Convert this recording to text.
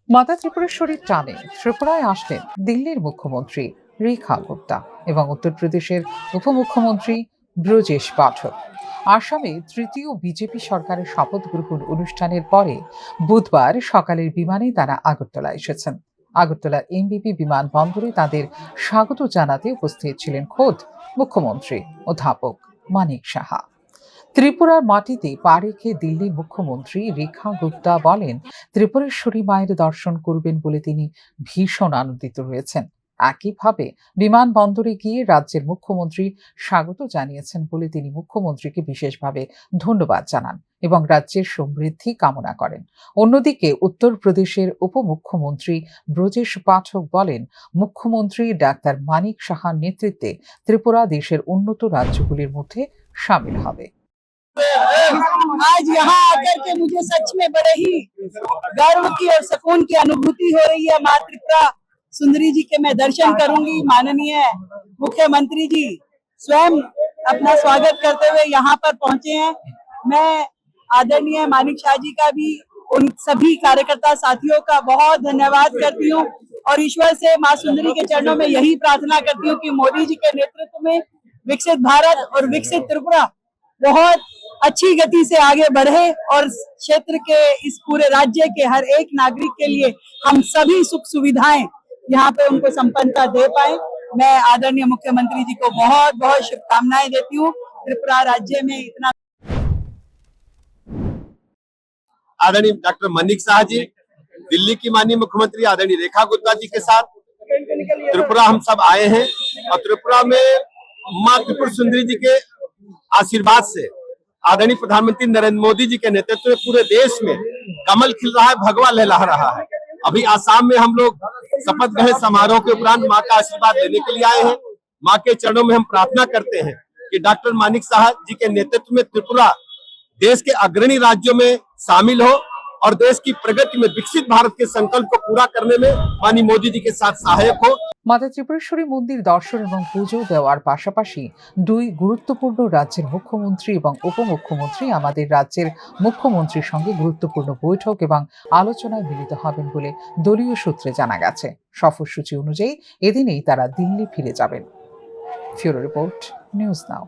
মাতা ত্রিপুরেশ্বরীর টানে ত্রিপুরায় আসলেন দিল্লির মুখ্যমন্ত্রী রেখা গুপ্তা এবং উত্তরপ্রদেশের উপমুখ্যমন্ত্রী ব্রজেশ পাঠক। আসামে তৃতীয় বিজেপি সরকারের শপথ গ্রহণ অনুষ্ঠানের পরে বুধবার সকালের বিমানে তারা আগরতলা এসেছেন। আগরতলা এমবিপি বিমানবন্দরে তাদের স্বাগত জানাতে উপস্থিত ছিলেন খোদ মুখ্যমন্ত্রী অধ্যাপক মানিক সাহা। ত্রিপুরার মাটিতে পা রেখে দিল্লির মুখ্যমন্ত্রী রেখা গুপ্তা বলেন, ত্রিপুরেশ্বরী মায়ের দর্শন করবেন বলে তিনি ভীষণ আনন্দিত রয়েছেন। একইভাবে বিমানবন্দরে গিয়ে রাজ্যের মুখ্যমন্ত্রী স্বাগত জানিয়েছেন বলে তিনি মুখ্যমন্ত্রীকে বিশেষভাবে ধন্যবাদ জানান এবং রাজ্যের সমৃদ্ধি কামনা করেন। অন্যদিকে উত্তরপ্রদেশের উপমুখ্যমন্ত্রী ব্রজেশ পাঠক বলেন, মুখ্যমন্ত্রী ডাক্তার মানিক সাহার নেতৃত্বে ত্রিপুরা দেশের উন্নত রাজ্যগুলির মধ্যে শামিল হবে। आज यहाँ आकर के मुझे सच में बड़े ही गर्व की और सुकून की अनुभूति हो रही है। माँ त्रिपुरा सुंदरी जी के मैं दर्शन करूंगी। माननीय मुख्यमंत्री जी स्वयं अपना स्वागत करते हुए यहाँ पर पहुंचे हैं। मैं आदरणीय मानिक शाह जी का भी उन सभी कार्यकर्ता साथियों का बहुत धन्यवाद करती हूँ और ईश्वर से माँ सुंदरी के चरणों में यही प्रार्थना करती हूँ कि मोदी जी के नेतृत्व में विकसित भारत और विकसित त्रिपुरा बहुत अच्छी गति से आगे बढ़े और क्षेत्र के इस पूरे राज्य के हर एक नागरिक के लिए हम सभी सुख सुविधाएं यहाँ पे उनको संपन्नता दे पाए। मैं आदरणीय मुख्यमंत्री जी को बहुत बहुत शुभकामनाएं देती हूँ। त्रिपुरा राज्य में इतना आदरणीय डॉक्टर मनिक शाह जी, दिल्ली की माननीय मुख्यमंत्री आदरणीय रेखा गुप्ता जी के साथ त्रिपुरा हम सब आए हैं और त्रिपुरा में माँ त्रिपुर सुंदरी जी के आशीर्वाद से आदरणीय प्रधानमंत्री नरेंद्र मोदी जी के नेतृत्व में पूरे देश में कमल खिल रहा है, भगवा लहरा रहा है। अभी आसाम में हम लोग शपथ ग्रहण समारोह के उपरांत माँ का आशीर्वाद लेने के लिए आए हैं। माँ के चरणों में हम प्रार्थना करते हैं कि डॉक्टर मानिक शाह जी के नेतृत्व में त्रिपुरा देश के अग्रणी राज्यों में शामिल हो और देश की प्रगति में विकसित भारत के संकल्प को पूरा करने में माननीय मोदी जी के साथ सहायक हो। মাতা ত্রিপুরেশ্বরী মন্দির দর্শন এবং পুজো দেওয়ার পাশাপাশি দুই গুরুত্বপূর্ণ রাজ্যের মুখ্যমন্ত্রী এবং উপমুখ্যমন্ত্রী আমাদের রাজ্যের মুখ্যমন্ত্রীর সঙ্গে গুরুত্বপূর্ণ বৈঠক এবং আলোচনায় মিলিত হবেন বলে দলীয় সূত্রে জানা গেছে। সফরসূচি অনুযায়ী এদিনেই তারা দিল্লি ফিরে যাবেন। ফিউরো রিপোর্ট, নিউজ নাও।